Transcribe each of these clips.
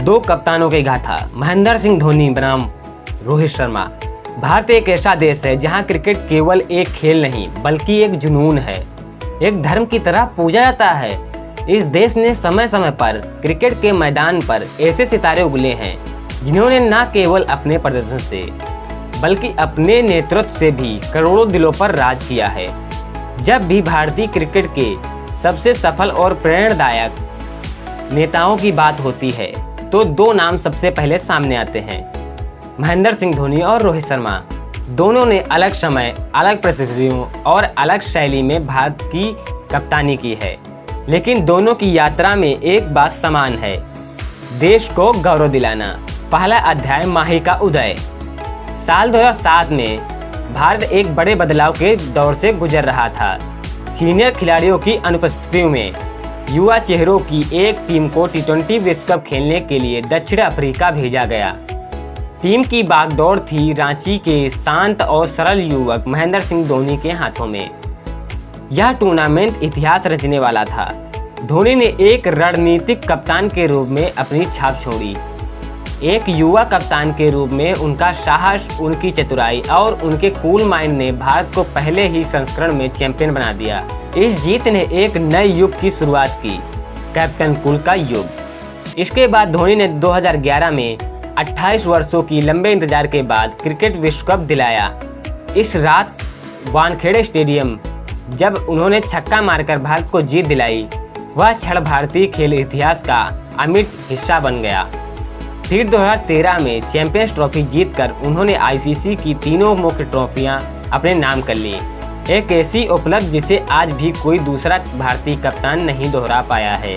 दो कप्तानों की गाथा। महेंद्र सिंह धोनी बनाम रोहित शर्मा। भारत एक ऐसा देश है जहां क्रिकेट केवल एक खेल नहीं बल्कि एक जुनून है, एक धर्म की तरह पूजा जाता है। इस देश ने समय समय पर क्रिकेट के मैदान पर ऐसे सितारे उगले हैं जिन्होंने न केवल अपने प्रदर्शन से बल्कि अपने नेतृत्व से भी करोड़ों दिलों पर राज किया है। जब भी भारतीय क्रिकेट के सबसे सफल और प्रेरणादायक नेताओं की बात होती है तो दो नाम सबसे पहले सामने आते हैं, महेंद्र सिंह धोनी और रोहित शर्मा। दोनों ने अलग समय, अलग परिस्थितियों और अलग शैली में भारत की कप्तानी की है, लेकिन दोनों की यात्रा में एक बात समान है, देश को गौरव दिलाना। पहला अध्याय माही का उदय। साल 2007 में भारत एक बड़े बदलाव के दौर से गुजर रहा था। सीनियर खिलाड़ियों की अनुपस्थिति में युवा चेहरों की एक टीम को टी20 विश्व कप खेलने के लिए दक्षिण अफ्रीका भेजा गया। टीम की बागडोर थी रांची के शांत और सरल युवक महेंद्र सिंह धोनी के हाथों में। यह टूर्नामेंट इतिहास रचने वाला था। धोनी ने एक रणनीतिक कप्तान के रूप में अपनी छाप छोड़ी। एक युवा कप्तान के रूप में उनका साहस, उनकी चतुराई और उनके कूल माइंड ने भारत को पहले ही संस्करण में चैंपियन बना दिया। इस जीत ने एक नए युग की शुरुआत की, कैप्टन कूल का युग। इसके बाद धोनी ने 2011 में 28 वर्षों की लंबे इंतजार के बाद क्रिकेट विश्व कप दिलाया। इस रात वानखेड़े स्टेडियम जब उन्होंने छक्का मारकर भारत को जीत दिलाई, वह क्षण भारतीय खेल इतिहास का अमिट हिस्सा बन गया। फिर 2013 में चैंपियंस ट्रॉफी जीतकर उन्होंने आईसीसी की तीनों मुख्य ट्रॉफियां अपने नाम कर ली, एक ऐसी उपलब्धि जिसे आज भी कोई दूसरा भारतीय कप्तान नहीं दोहरा पाया है।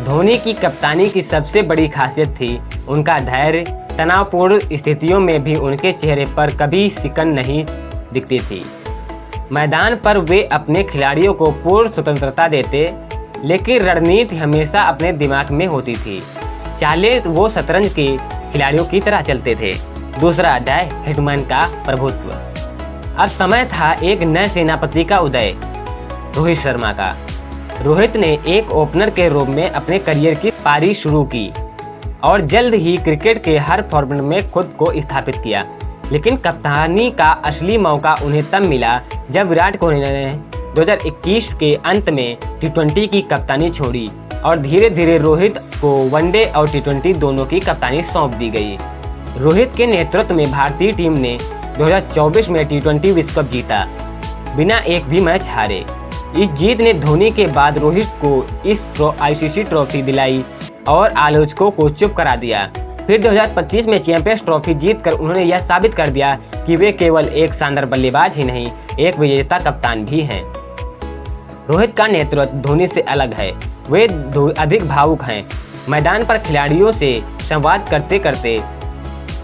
धोनी की कप्तानी की सबसे बड़ी खासियत थी उनका धैर्य। तनावपूर्ण स्थितियों में भी उनके चेहरे पर कभी सिकन नहीं दिखती थी। मैदान पर वे अपने खिलाड़ियों को पूर्ण स्वतंत्रता देते, लेकिन रणनीति हमेशा अपने दिमाग में होती थी। चाले वो शतरंज के खिलाड़ियों की तरह चलते थे। दूसरा अध्याय, हिटमैन का प्रभुत्व। अब समय था एक नए सेनापति का उदय, रोहित शर्मा का। रोहित ने एक ओपनर के रूप में अपने करियर की पारी शुरू की और जल्द ही क्रिकेट के हर फॉर्मेट में खुद को स्थापित किया। लेकिन कप्तानी का असली मौका उन्हें तब मिला जब विराट कोहली ने 2021 के अंत में टी20 की कप्तानी छोड़ी और धीरे धीरे रोहित को वनडे और टी20 दोनों की कप्तानी सौंप दी गई। रोहित के नेतृत्व में भारतीय टीम ने 2024 में टी20 विश्व कप जीता, बिना एक भी मैच हारे। इस जीत ने धोनी के बाद रोहित को इस आईसीसी ट्रॉफी दिलाई और आलोचकों को चुप करा दिया। फिर 2025 में चैंपियंस ट्रॉफी जीतकर उन्होंने यह साबित कर दिया कि वे केवल एक शानदार बल्लेबाज ही नहीं, एक विजेता कप्तान भी हैं। रोहित का नेतृत्व धोनी से अलग है। वे अधिक भावुक हैं। मैदान पर खिलाड़ियों से संवाद करते करते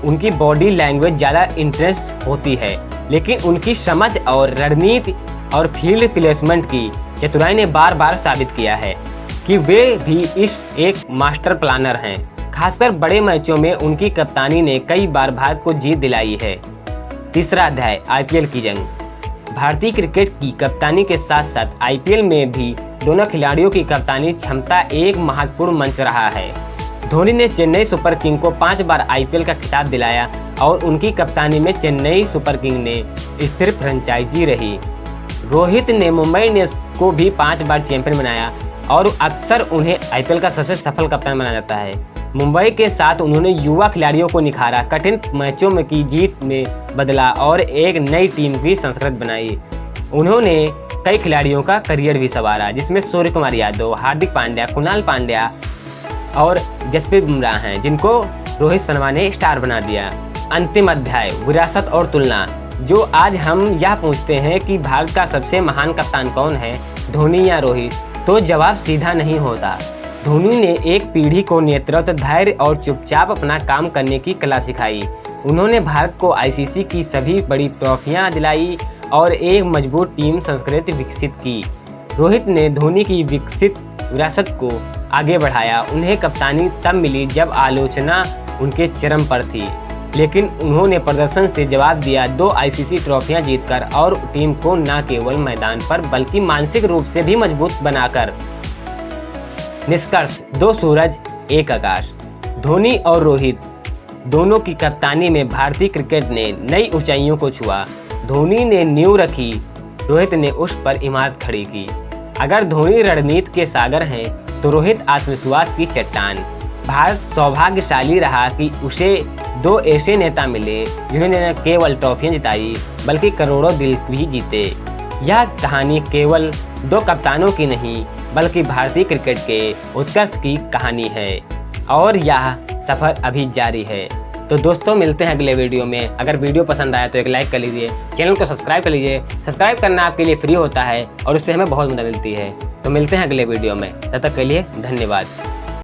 उनकी बॉडी लैंग्वेज ज़्यादा इंटेंस होती है, लेकिन उनकी समझ और रणनीति और फील्ड प्लेसमेंट की चतुराई ने बार बार साबित किया है कि वे भी इस एक मास्टर प्लानर हैं। खासकर बड़े मैचों में उनकी कप्तानी ने कई बार भारत को जीत दिलाई है। तीसरा अध्याय, आईपीएल की जंग। भारतीय क्रिकेट की कप्तानी के साथ साथ आईपीएल में भी दोनों खिलाड़ियों की कप्तानी क्षमता एक महत्वपूर्ण मंच रहा है। धोनी ने चेन्नई सुपर किंग को 5 बार आईपीएल का खिताब दिलाया और उनकी कप्तानी में चेन्नई सुपर किंग ने स्थिर फ्रेंचाइजी रही। रोहित ने मुंबई इंडियंस को भी 5 बार चैंपियन बनाया और अक्सर उन्हें आईपीएल का सबसे सफल कप्तान माना जाता है। मुंबई के साथ उन्होंने युवा खिलाड़ियों को निखारा, कठिन मैचों में की जीत में बदला और एक नई टीम की संस्कृति बनाई। उन्होंने कई खिलाड़ियों का करियर भी संवारा, जिसमें सूर्य कुमार यादव, हार्दिक पांड्या, कुणाल पांड्या और जसप्रीत बुमराह हैं, जिनको रोहित शर्मा ने स्टार बना दिया। अंतिम अध्याय, विरासत और तुलना। जो आज हम यह पूछते हैं कि भारत का सबसे महान कप्तान कौन है, धोनी या रोहित, तो जवाब सीधा नहीं होता। धोनी ने एक पीढ़ी को नेतृत्व, धैर्य और चुपचाप अपना काम करने की कला सिखाई। उन्होंने भारत को आईसीसी की सभी बड़ी ट्रॉफियां दिलाई और एक मजबूत टीम संस्कृति विकसित की। रोहित ने धोनी की विकसित विरासत को आगे बढ़ाया। उन्हें कप्तानी तब मिली जब आलोचना उनके चरम पर थी, लेकिन उन्होंने प्रदर्शन से जवाब दिया, 2 आईसीसी ट्रॉफियां जीतकर और टीम को न केवल मैदान पर बल्कि मानसिक रूप से भी मजबूत बनाकर। निष्कर्ष, 2 सूरज एक आकाश। धोनी और रोहित दोनों की कप्तानी में भारतीय क्रिकेट ने नई ऊंचाइयों को छुआ। धोनी ने नींव रखी, रोहित ने उस पर इमारत खड़ी की। अगर धोनी रणनीति के सागर हैं तो रोहित आत्मविश्वास की चट्टान। भारत सौभाग्यशाली रहा कि उसे दो ऐसे नेता मिले जिन्होंने न केवल ट्रॉफियां जिताई बल्कि करोड़ों दिल भी जीते। यह कहानी केवल दो कप्तानों की नहीं बल्कि भारतीय क्रिकेट के उत्कर्ष की कहानी है और यह सफ़र अभी जारी है। तो दोस्तों मिलते हैं अगले वीडियो में। अगर वीडियो पसंद आया तो एक लाइक कर लीजिए, चैनल को सब्सक्राइब कर लीजिए। सब्सक्राइब करना आपके लिए फ्री होता है और उससे हमें बहुत मदद मिलती है। तो मिलते हैं अगले वीडियो में, तब तक के लिए धन्यवाद।